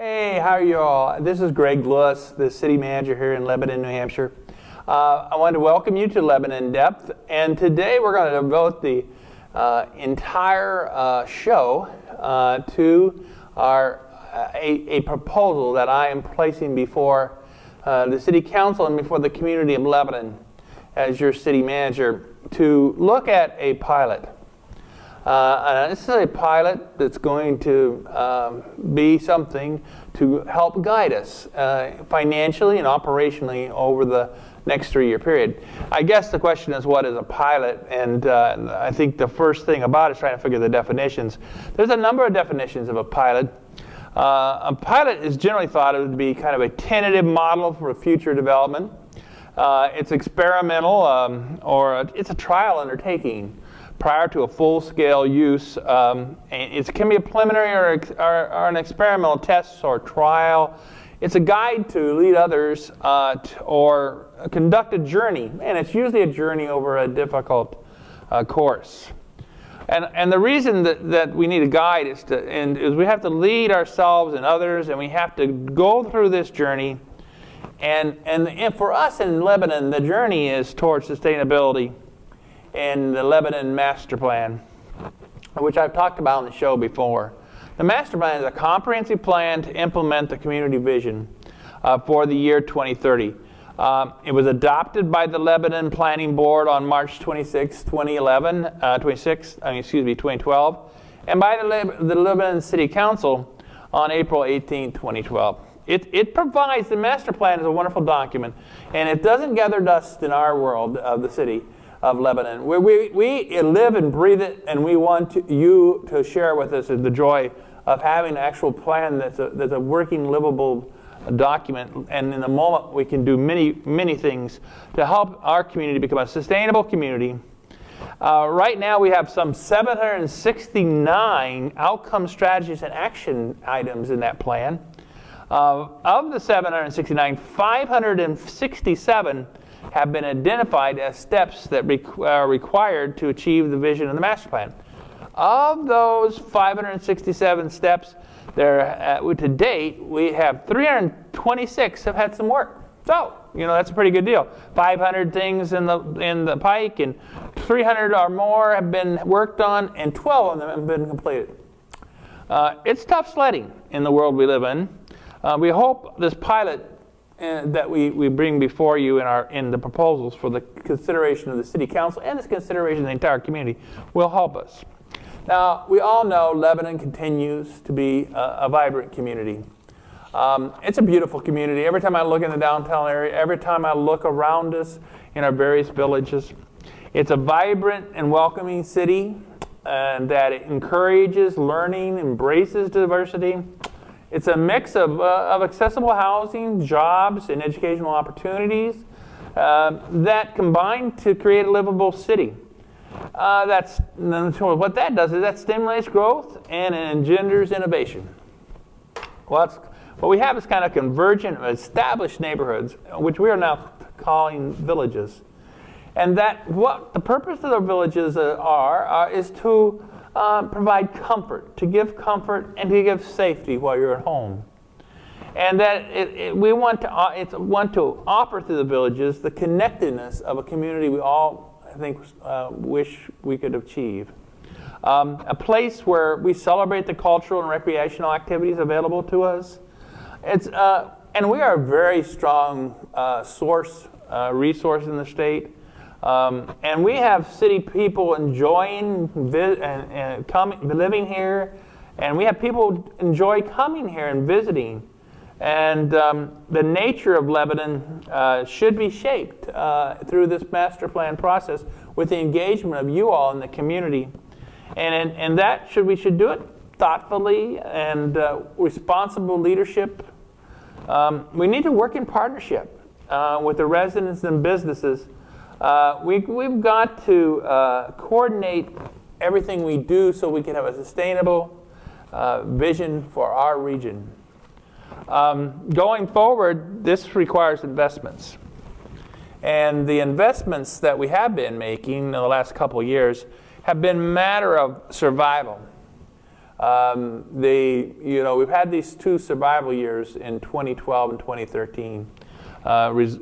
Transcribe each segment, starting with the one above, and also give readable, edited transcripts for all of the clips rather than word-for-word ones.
Hey, how are you all? This is Greg Lewis, the city manager here in Lebanon, New Hampshire. I want to welcome you to Lebanon in Depth, and today we're going to devote the entire show to a proposal that I am placing before the City Council and before the community of Lebanon as your city manager to look at a pilot. This is a pilot that's going to be something to help guide us financially and operationally over the next 3-year period. I guess the question is, what is a pilot? And I think the first thing about it is trying to figure the definitions. There's a number of definitions of a pilot. A pilot is generally thought of to be kind of a tentative model for future development. It's experimental or it's a trial undertaking prior to a full-scale use. It can be a preliminary or an experimental test or trial. It's a guide to lead others or conduct a journey, and it's usually a journey over a difficult course. And the reason that we need a guide is we have to lead ourselves and others, and we have to go through this journey. And for us in Lebanon, the journey is towards sustainability in the Lebanon Master Plan, which I've talked about on the show before. The Master Plan is a comprehensive plan to implement the community vision for the year 2030. It was adopted by the Lebanon Planning Board on March 26, 2012, and by the Lebanon City Council on April 18, 2012. It provides, the Master Plan is a wonderful document, and it doesn't gather dust in our world of the city of Lebanon. We live and breathe it, and we want you to share with us the joy of having an actual plan that's a working, livable document. And in the moment, we can do many things to help our community become a sustainable community. Right now, we have some 769 outcome strategies and action items in that plan. Of the 769, 567 have been identified as steps that are required to achieve the vision of the master plan. Of those 567 steps, to date, we have 326 have had some work. So, that's a pretty good deal. 500 things in the pike, and 300 or more have been worked on, and 12 of them have been completed. It's tough sledding in the world we live in. We hope this pilot that we bring before you in the proposals for the consideration of the City Council and its consideration of the entire community will help us. Now, we all know Lebanon continues to be a vibrant community. It's a beautiful community. Every time I look in the downtown area, every time I look around us in our various villages, it's a vibrant and welcoming city and that it encourages learning, embraces diversity. It's a mix of accessible housing, jobs, and educational opportunities that combine to create a livable city. What that does is that stimulates growth and engenders innovation. What we have is kind of convergent, established neighborhoods, which we are now calling villages. And what the purpose of the villages is to provide comfort, to give comfort and to give safety while you're at home. And that we want to offer to the villages the connectedness of a community we all, I think, wish we could achieve. A place where we celebrate the cultural and recreational activities available to us. And we are a very strong resource in the state. And we have city people enjoying living here, and we have people enjoy coming here and visiting. And the nature of Lebanon should be shaped through this master plan process with the engagement of you all in the community. And we should do it thoughtfully and responsible leadership. We need to work in partnership with the residents and businesses. We've got to coordinate everything we do so we can have a sustainable vision for our region. Going forward, this requires investments. And the investments that we have been making in the last couple of years have been a matter of survival. We've had these 2 survival years in 2012 and 2013. Those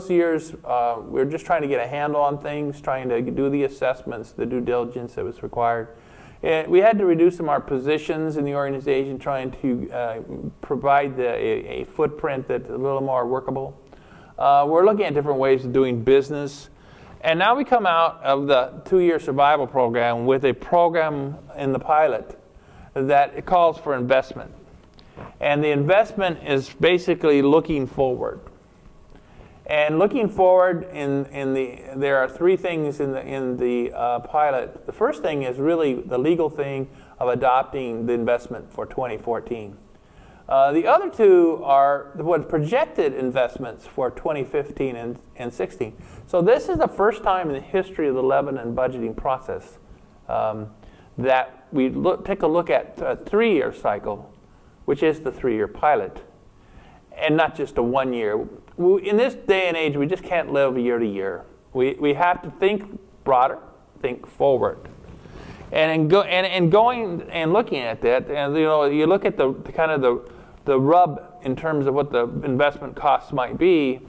years, we're just trying to get a handle on things, trying to do the assessments, the due diligence that was required. And we had to reduce some of our positions in the organization, trying to provide a footprint that's a little more workable. We're looking at different ways of doing business. And now we come out of the 2-year survival program with a program in the pilot that it calls for investment. And the investment is basically looking forward. And looking forward, there are 3 things in the pilot. The first thing is really the legal thing of adopting the investment for 2014. The other 2 are what projected investments for 2015 and 16. So this is the first time in the history of the Lebanon budgeting process that we take a look at a 3-year cycle, which is the 3-year pilot, and not just a 1 year. In this day and age, we just can't live year to year. We have to think broader, think forward. And going and looking at that, and you look at the kind of the rub in terms of what the investment costs might be,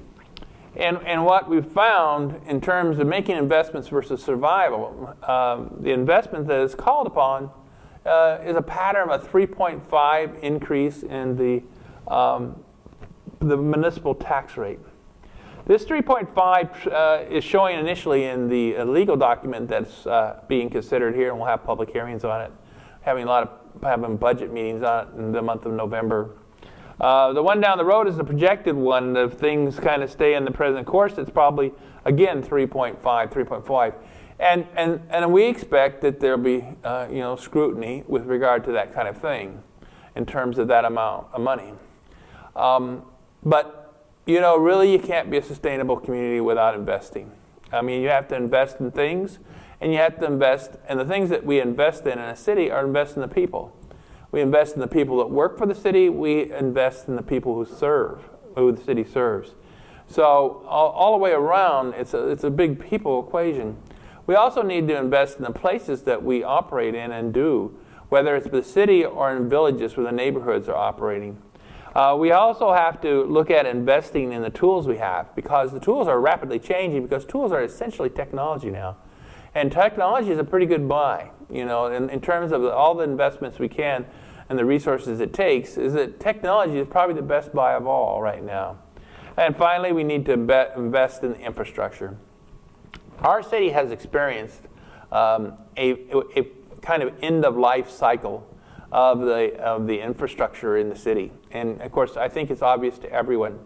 and what we've found in terms of making investments versus survival, the investment that is called upon is a pattern of a 3.5 increase in the municipal tax rate. This 3.5 is showing initially in the legal document that's being considered here, and we'll have public hearings on it, having budget meetings on it in the month of November. The one down the road is the projected one. If things kind of stay in the present course, it's probably, again, 3.5, 3.5. And we expect that there'll be scrutiny with regard to that kind of thing in terms of that amount of money. But really you can't be a sustainable community without investing. I mean, you have to invest in things, and you have to invest, and the things that we invest in a city are invest in the people. We invest in the people that work for the city. We invest in the people who the city serves. So all the way around, it's a big people equation. We also need to invest in the places that we operate in and do, whether it's the city or in villages where the neighborhoods are operating. We also have to look at investing in the tools we have, because the tools are rapidly changing, because tools are essentially technology now. And technology is a pretty good buy, in terms of all the investments we can and the resources it takes, is that technology is probably the best buy of all right now. And finally, we need to invest in the infrastructure. Our city has experienced a kind of end-of-life cycle of the infrastructure in the city. And of course, I think it's obvious to everyone.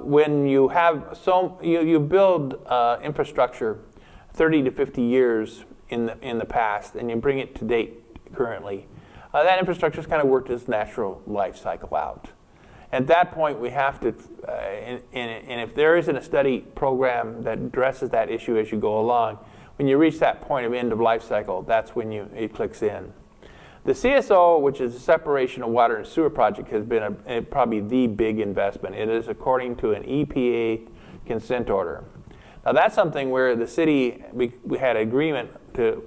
When you have you build infrastructure 30 to 50 years in the past, and you bring it to date currently, that infrastructure has kind of worked its natural life cycle out. At that point, we have to, and if there isn't a study program that addresses that issue as you go along, when you reach that point of end of life cycle, that's when it clicks in. The CSO, which is the separation of water and sewer project, has been probably the big investment. It is according to an EPA consent order. Now that's something where the city, we had agreement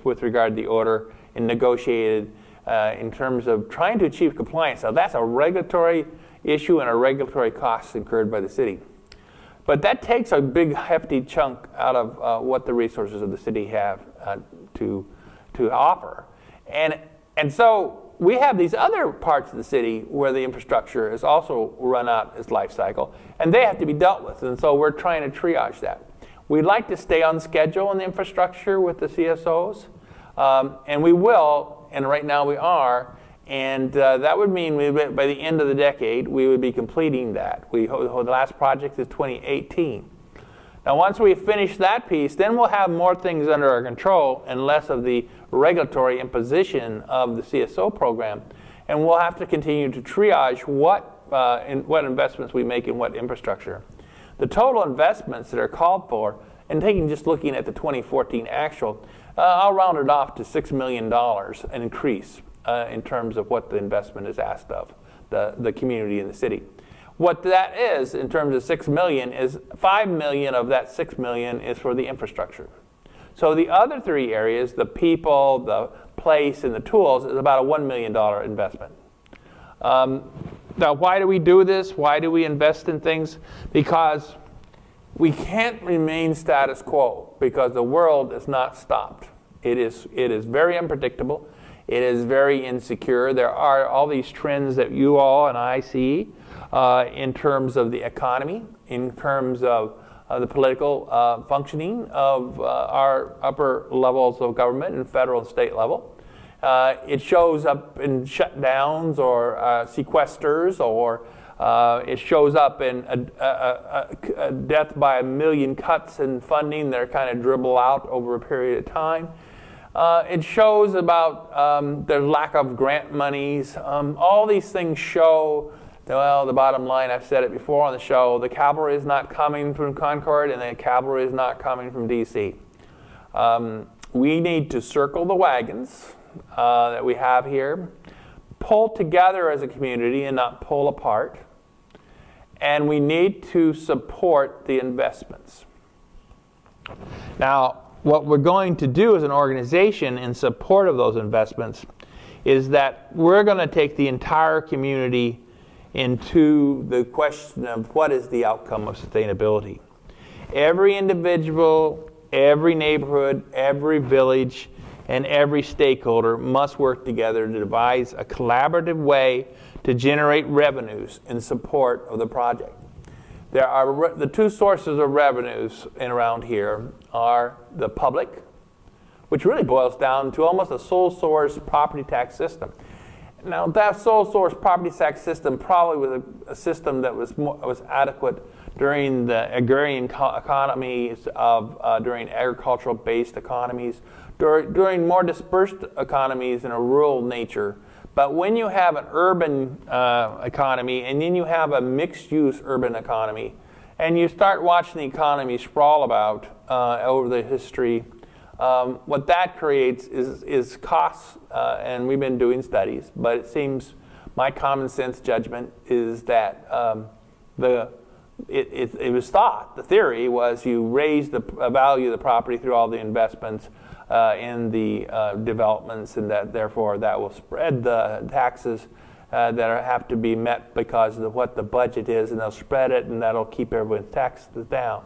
with regard to the order and negotiated in terms of trying to achieve compliance. Now that's a regulatory issue and a regulatory cost incurred by the city. But that takes a big hefty chunk out of what the resources of the city have to offer. And so we have these other parts of the city where the infrastructure is also run out its life cycle, and they have to be dealt with. And so we're trying to triage that. We'd like to stay on schedule in the infrastructure with the CSOs, and we will, and right now we are, and that would mean by the end of the decade, we would be completing that. The last project is 2018. Now once we finish that piece, then we'll have more things under our control and less of the regulatory imposition of the CSO program. And we'll have to continue to triage what investments we make in what infrastructure. The total investments that are called for, and just looking at the 2014 actual, I'll round it off to $6 million, an increase in terms of what the investment is asked of the community in the city. What that is, in terms of $6 million, is $5 million of that $6 million is for the infrastructure. So the other three areas, the people, the place, and the tools, is about a $1 million investment. Now, why do we do this? Why do we invest in things? Because we can't remain status quo, because the world is not stopped. It is very unpredictable. It is very insecure. There are all these trends that you all and I see in terms of the economy, in terms of the political functioning of our upper levels of government and federal and state level. It shows up in shutdowns or sequesters, or it shows up in a death by 1 million cuts in funding that are kind of dribble out over a period of time. It shows about the lack of grant monies. All these things show, well, the bottom line, I've said it before on the show, the cavalry is not coming from Concord and the cavalry is not coming from D.C. We need to circle the wagons that we have here, pull together as a community and not pull apart, and we need to support the investments. Now, what we're going to do as an organization in support of those investments is that we're going to take the entire community into the question of what is the outcome of sustainability. Every individual, every neighborhood, every village, and every stakeholder must work together to devise a collaborative way to generate revenues in support of the project. There are the two sources of revenues in around here are the public, which really boils down to almost a sole source property tax system. Now, that sole source property tax system probably was a system that was adequate during the agrarian economies during agricultural-based economies, during more dispersed economies in a rural nature. But when you have an urban economy and then you have a mixed-use urban economy, and you start watching the economy sprawl about over the history, what that creates is costs, and we've been doing studies, but it seems my common sense judgment is that it was thought, the theory was you raise the value of the property through all the investments in the developments, and that therefore that will spread the taxes that have to be met because of what the budget is, and they'll spread it, and that'll keep everyone's taxes down.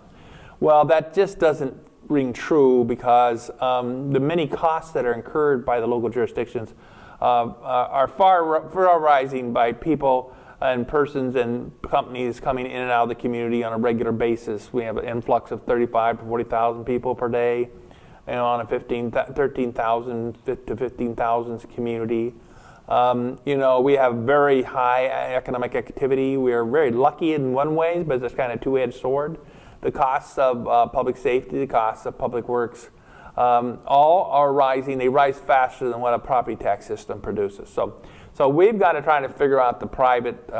Well, that just doesn't ring true, because the many costs that are incurred by the local jurisdictions are far rising by people and persons and companies coming in and out of the community on a regular basis. We have an influx of 35,000 to 40,000 people per day, on a 13,000 to 15,000 community. We have very high economic activity. We are very lucky in one way, but it's kind of a two-edged sword. The costs of public safety, the costs of public works, all are rising. They rise faster than what a property tax system produces. So we've got to try to figure out the private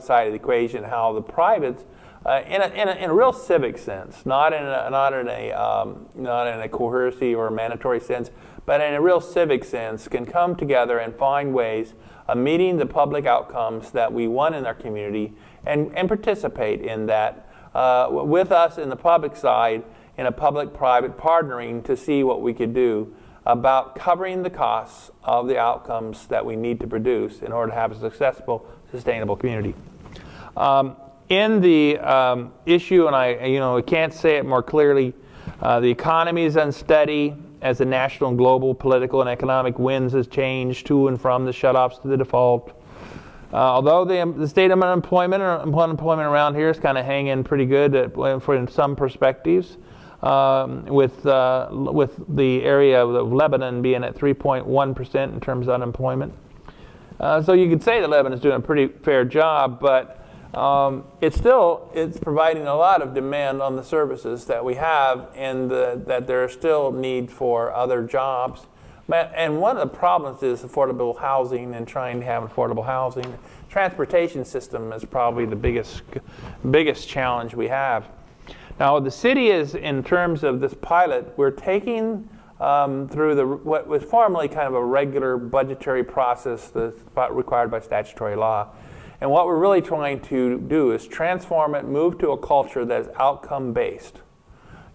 side of the equation, how the privates, in a real civic sense, not in a coercive or mandatory sense, but in a real civic sense, can come together and find ways of meeting the public outcomes that we want in our community, and participate in that with us in the public side, in a public-private partnering to see what we could do about covering the costs of the outcomes that we need to produce in order to have a successful, sustainable community. In the issue, and I can't say it more clearly, the economy is unsteady as the national and global political and economic winds has changed to and from the shutoffs to the default. Although the state of unemployment around here is kind of hanging pretty good in some perspectives, with the area of Lebanon being at 3.1% in terms of unemployment. So you could say that Lebanon is doing a pretty fair job, but it's providing a lot of demand on the services that we have, and that there is still need for other jobs. And one of the problems is affordable housing, and trying to have affordable housing. Transportation system is probably the biggest challenge we have. Now, the city is, in terms of this pilot, we're taking through what was formerly kind of a regular budgetary process that's required by statutory law. And what we're really trying to do is transform it, move to a culture that is outcome-based.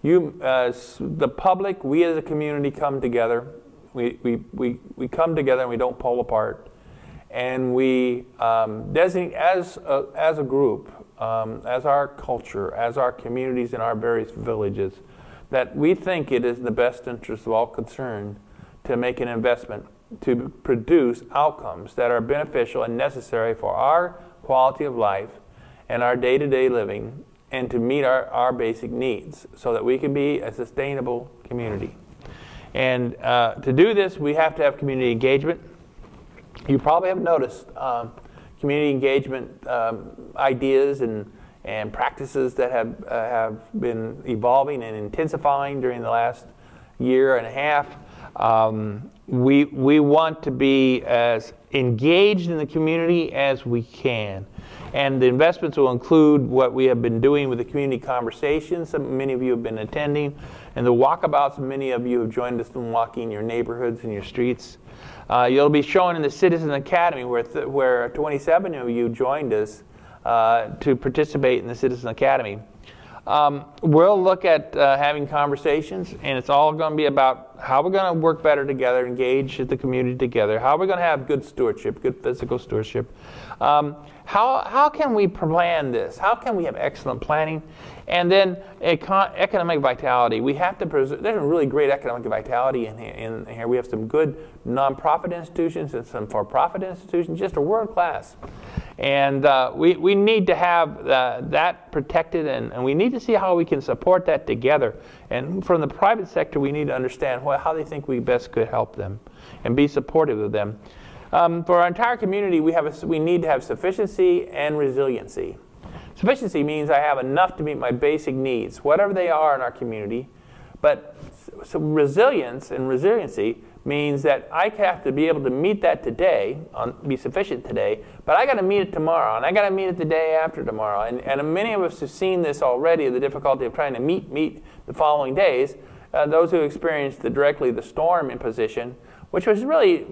the public, we as a community come together. We come together and we don't pull apart. And we designate as a group, as our culture, as our communities in our various villages, that we think it is in the best interest of all concerned to make an investment to produce outcomes that are beneficial and necessary for our quality of life and our day-to-day living, and to meet our basic needs so that we can be a sustainable community. And to do this, we have to have community engagement. You probably have noticed community engagement ideas and practices that have been evolving and intensifying during the last year and a half. We want to be as engaged in the community as we can. And the investments will include what we have been doing with the community conversations. Many of you have been attending. And the walkabouts, many of you have joined us in walking your neighborhoods and your streets. You'll be shown in the Citizen Academy where 27 of you joined us to participate in the Citizen Academy. We'll look at having conversations, and it's all going to be about how we're going to work better together, engage the community together, how we're going to have good stewardship, good physical stewardship. How can we plan this? How can we have excellent planning? And then economic vitality. We have to preserve. There's really great economic vitality in here. We have some good nonprofit institutions and some for-profit institutions, just a world class. And we need to have that protected, and we need to see how we can support that together. And from the private sector, we need to understand how they think we best could help them and be supportive of them. For our entire community, we need to have sufficiency and resiliency. Sufficiency means I have enough to meet my basic needs, whatever they are in our community. But so resilience and resiliency means that I have to be able to meet that today, be sufficient today, but I got to meet it tomorrow, and I got to meet it the day after tomorrow. And many of us have seen this already, the difficulty of trying to meet the following days. Those who experienced directly the storm imposition, which was really,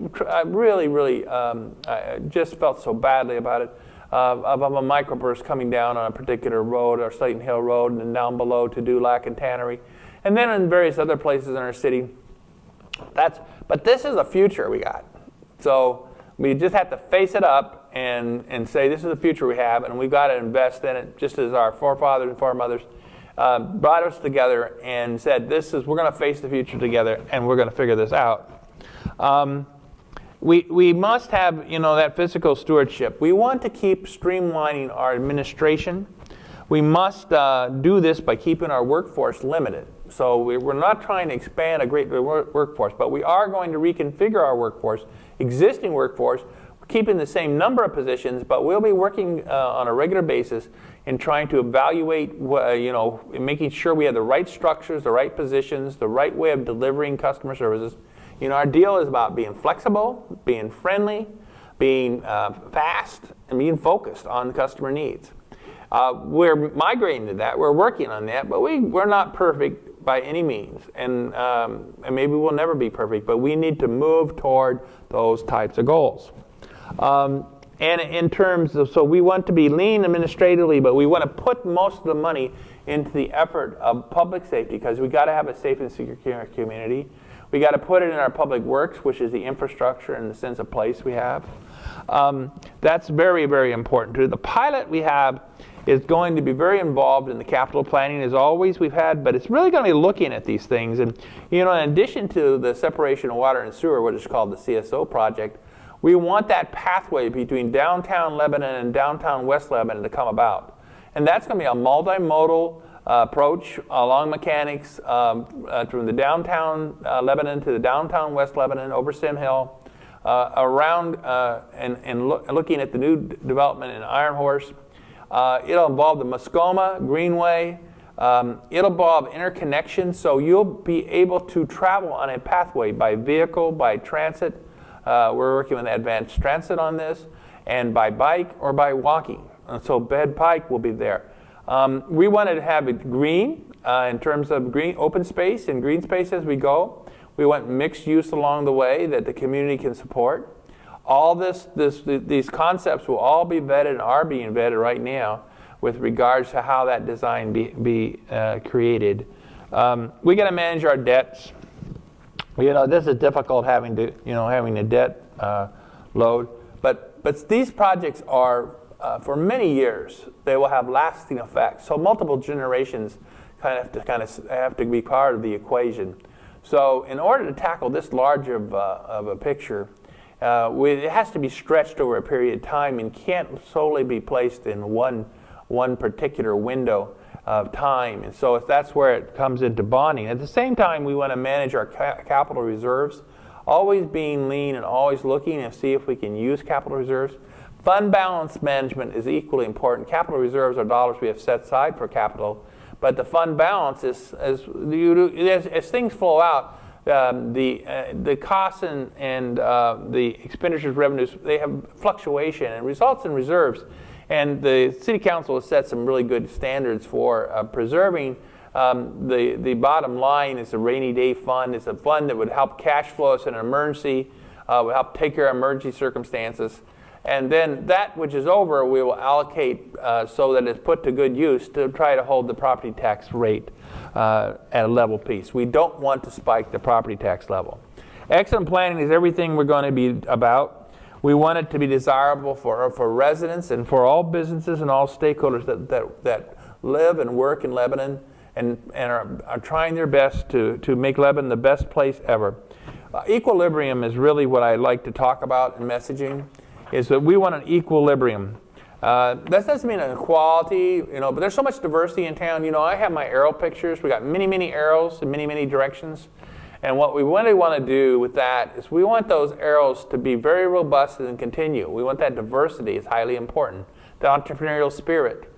I just felt so badly about it, of a microburst coming down on a particular road, or Slayton Hill Road, and then down below to Dulac and Tannery, and then in various other places in our city. But this is the future we got. So we just have to face it up and say this is the future we have, and we've got to invest in it, just as our forefathers and foremothers brought us together and said, we're going to face the future together, and we're going to figure this out. We must have, that physical stewardship. We want to keep streamlining our administration. We must do this by keeping our workforce limited. So we're not trying to expand a great workforce, but we are going to reconfigure our workforce, existing workforce, keeping the same number of positions, but we'll be working on a regular basis in trying to evaluate, making sure we have the right structures, the right positions, the right way of delivering customer services. Our deal is about being flexible, being friendly, being fast, and being focused on customer needs. We're migrating to that. We're working on that, but we're not perfect by any means, and maybe we'll never be perfect, but we need to move toward those types of goals. And in terms of, so we want to be lean administratively, but we want to put most of the money into the effort of public safety, because we got to have a safe and secure community. We got to put it in our public works, which is the infrastructure and the sense of place we have. That's very, very important too. The pilot we have is going to be very involved in the capital planning, as always we've had, but it's really going to be looking at these things. And in addition to the separation of water and sewer, what is called the CSO project, we want that pathway between downtown Lebanon and downtown West Lebanon to come about. And that's going to be a multimodal approach along mechanics from the downtown Lebanon to the downtown West Lebanon, over Sim Hill, around and looking at the new development in Iron Horse. It'll involve the Muskoma Greenway. It'll involve interconnection, so you'll be able to travel on a pathway by vehicle, by transit. We're working with Advanced Transit on this, and by bike or by walking. And so Bed Pike will be there. We wanted to have it green in terms of green open space and green space as we go. We want mixed use along the way that the community can support. All these concepts will all be vetted and are being vetted right now with regards to how that design be created We got to manage our debts. This is difficult having a debt load, but these projects are for many years. They will have lasting effects. So multiple generations have to be part of the equation. So in order to tackle this large of a picture, it has to be stretched over a period of time and can't solely be placed in one particular window of time. And so that's where it comes into bonding. At the same time, we want to manage our capital reserves, always being lean and always looking to see if we can use capital reserves. Fund balance management is equally important. Capital reserves are dollars we have set aside for capital, but the fund balance is, as things flow out, the costs and the expenditures, revenues, they have fluctuation and results in reserves. And the City Council has set some really good standards for preserving the bottom line. Is a rainy day fund. It's a fund that would help cash flow us in an emergency, would help take care of emergency circumstances. And then that which is over, we will allocate so that it's put to good use to try to hold the property tax rate at a level piece. We don't want to spike the property tax level. Excellent planning is everything we're going to be about. We want it to be desirable for residents and for all businesses and all stakeholders that live and work in Lebanon and are trying their best to make Lebanon the best place ever. Equilibrium is really what I like to talk about in messaging, is that we want an equilibrium. That doesn't mean an equality, but there's so much diversity in town. I have my arrow pictures. We got many arrows in many directions. And what we really want to do with that is we want those arrows to be very robust and continue. We want that diversity is highly important. The entrepreneurial spirit.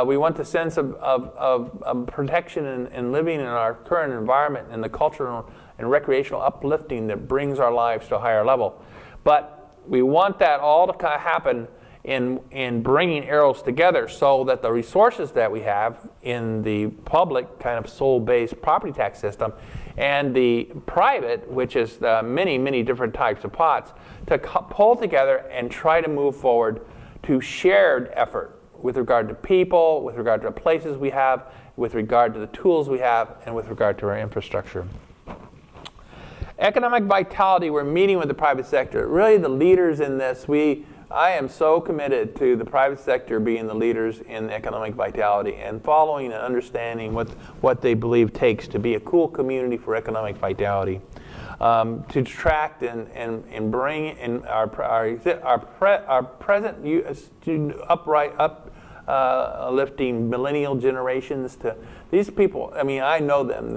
We want the sense of protection and living in our current environment and the cultural and recreational uplifting that brings our lives to a higher level. But we want that all to kind of happen in bringing arrows together so that the resources that we have in the public kind of sole-based property tax system and the private, which is many different types of pots, to pull together and try to move forward to shared effort with regard to people, with regard to the places we have, with regard to the tools we have, and with regard to our infrastructure. Economic vitality, we're meeting with the private sector. Really the leaders in this, I am so committed to the private sector being the leaders in economic vitality and following and understanding what they believe takes to be a cool community for economic vitality. To attract and bring in our present uplifting millennial generations to these people. I mean, I know them.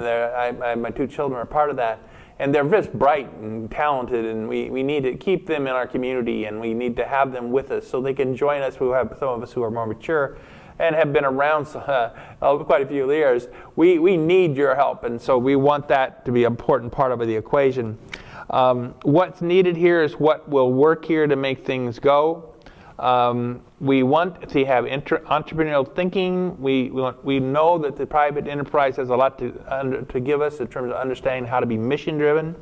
My two children are part of that. And they're just bright and talented, and we need to keep them in our community, and we need to have them with us so they can join us. We have some of us who are more mature and have been around quite a few years. We need your help, and so we want that to be an important part of the equation. What's needed here is what will work here to make things go. We want to have entrepreneurial thinking. We know that the private enterprise has a lot to give us in terms of understanding how to be mission driven.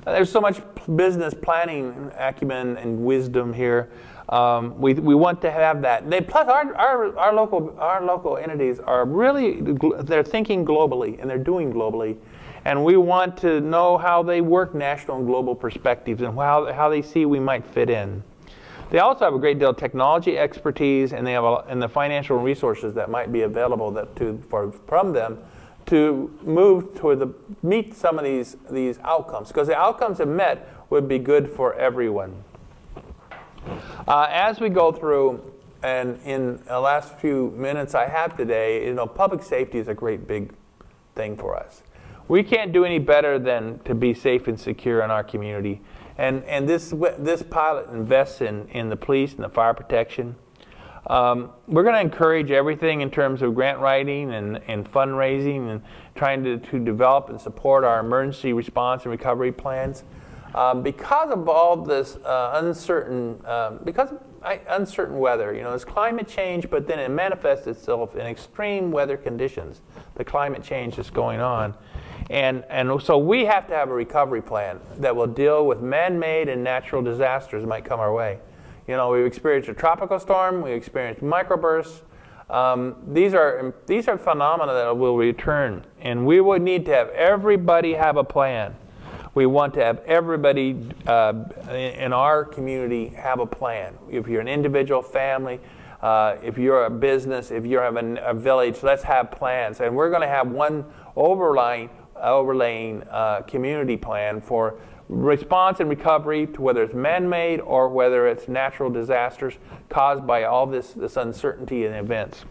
There's so much business planning acumen and wisdom here. We want to have that. Plus our local entities are really, they're thinking globally and they're doing globally. And we want to know how they work national and global perspectives and how they see we might fit in. They also have a great deal of technology expertise, and they have and the financial resources that might be available from them to move toward meet some of these outcomes, because the outcomes if met would be good for everyone. As we go through, and in the last few minutes I have today, public safety is a great big thing for us. We can't do any better than to be safe and secure in our community. And this pilot invests in the police and the fire protection. We're going to encourage everything in terms of grant writing and fundraising and trying to develop and support our emergency response and recovery plans. Because of all this uncertain weather, there's climate change, but then it manifests itself in extreme weather conditions, the climate change that's going on. And so we have to have a recovery plan that will deal with man-made and natural disasters that might come our way. We've experienced a tropical storm, we've experienced microbursts, These are phenomena that will return, and we would need to have everybody have a plan. We want to have everybody in our community have a plan. If you're an individual, family, if you're a business, if you're a village, let's have plans. And we're going to have one overlaying community plan for response and recovery to whether it's man-made or whether it's natural disasters caused by all this uncertainty in events.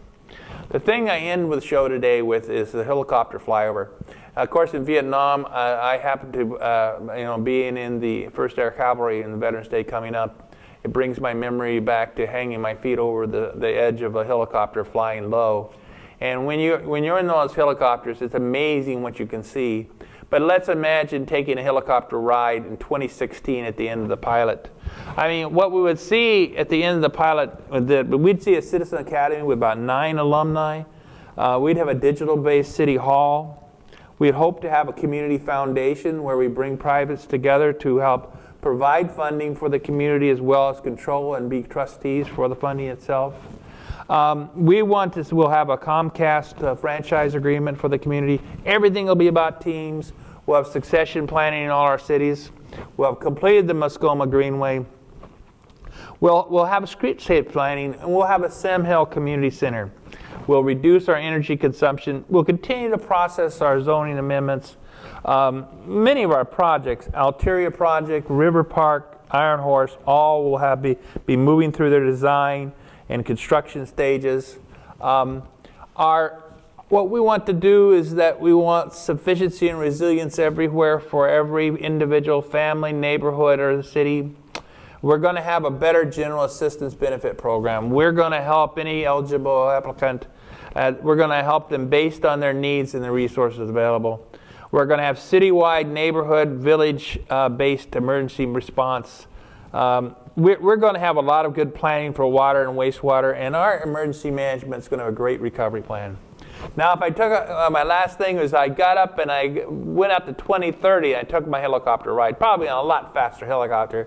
The thing I end with the show today with is the helicopter flyover. Of course, in Vietnam, I happen to, being in the 1st Air Cavalry in the Veterans Day coming up, it brings my memory back to hanging my feet over the edge of a helicopter flying low. And when you're in those helicopters, it's amazing what you can see. But let's imagine taking a helicopter ride in 2016 at the end of the pilot. I mean, what we would see at the end of the pilot, we'd see a Citizen Academy with about 9 alumni. We'd have a digital-based city hall. We'd hope to have a community foundation where we bring privates together to help provide funding for the community as well as control and be trustees for the funding itself. We'll have a Comcast franchise agreement for the community. Everything will be about teams. We'll have succession planning in all our cities. We'll have completed the Muskoma Greenway. We'll have a streetscape planning, and we'll have a Sam Hill Community Center. We'll reduce our energy consumption. We'll continue to process our zoning amendments. Many of our projects, Alteria Project, River Park, Iron Horse, all will be moving through their design and construction stages. What we want to do is that we want sufficiency and resilience everywhere for every individual family, neighborhood, or the city. We're going to have a better general assistance benefit program. We're going to help any eligible applicant. We're going to help them based on their needs and the resources available. We're going to have citywide, neighborhood, village-based emergency response. We're going to have a lot of good planning for water and wastewater, and our emergency management is going to have a great recovery plan. Now, if I took my last thing was I got up and I went out to 2030. I took my helicopter ride, probably on a lot faster helicopter.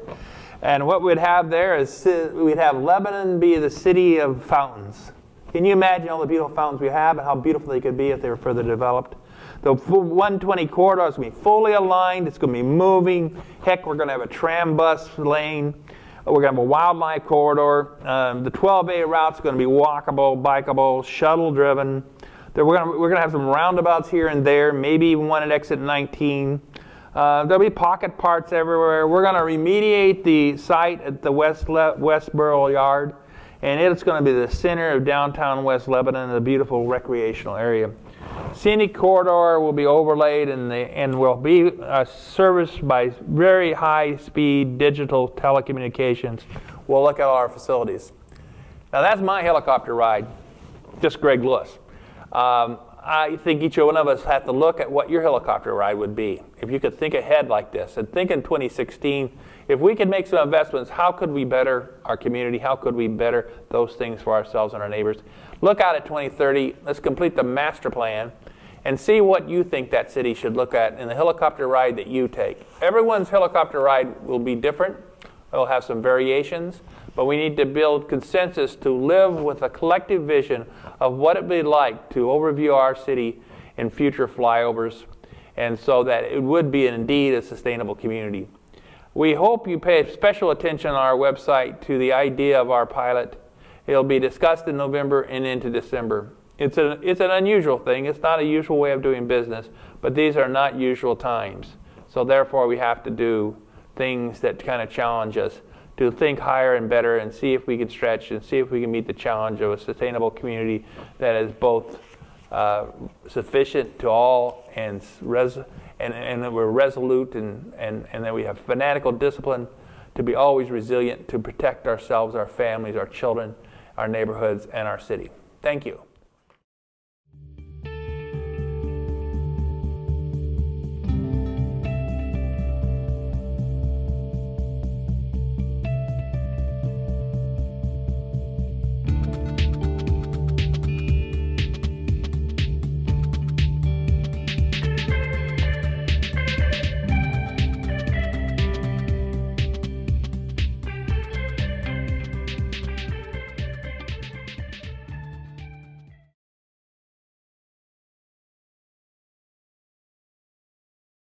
And what we'd have there is we'd have Lebanon be the city of fountains. Can you imagine all the beautiful fountains we have and how beautiful they could be if they were further developed? The 120 corridor is going to be fully aligned. It's going to be moving. Heck, we're going to have a tram bus lane. We're going to have a wildlife corridor. The 12A route is going to be walkable, bikeable, shuttle-driven. We're going to have some roundabouts here and there, maybe even one at exit 19. There'll be pocket parts everywhere. We're going to remediate the site at the Westboro Yard, and it's going to be the center of downtown West Lebanon, a beautiful recreational area. Scenic corridor will be overlaid and will be serviced by very high-speed digital telecommunications. We'll look at all our facilities. Now that's my helicopter ride, just Greg Lewis. I think each one of us have to look at what your helicopter ride would be. If you could think ahead like this and think in 2016, if we could make some investments, how could we better our community? How could we better those things for ourselves and our neighbors? Look out at 2030. Let's complete the master plan and see what you think that city should look at in the helicopter ride that you take. Everyone's helicopter ride will be different. It'll have some variations, but we need to build consensus to live with a collective vision of what it would be like to overview our city in future flyovers, and so that it would be indeed a sustainable community. We hope you pay special attention on our website to the idea of our pilot. It'll be discussed in November and into December. It's an unusual thing. It's not a usual way of doing business, but these are not usual times. So therefore we have to do things that kind of challenge us to think higher and better and see if we can stretch and see if we can meet the challenge of a sustainable community that is both sufficient to all and that we're resolute and that we have fanatical discipline to be always resilient, to protect ourselves, our families, our children, our neighborhoods, and our city. Thank you.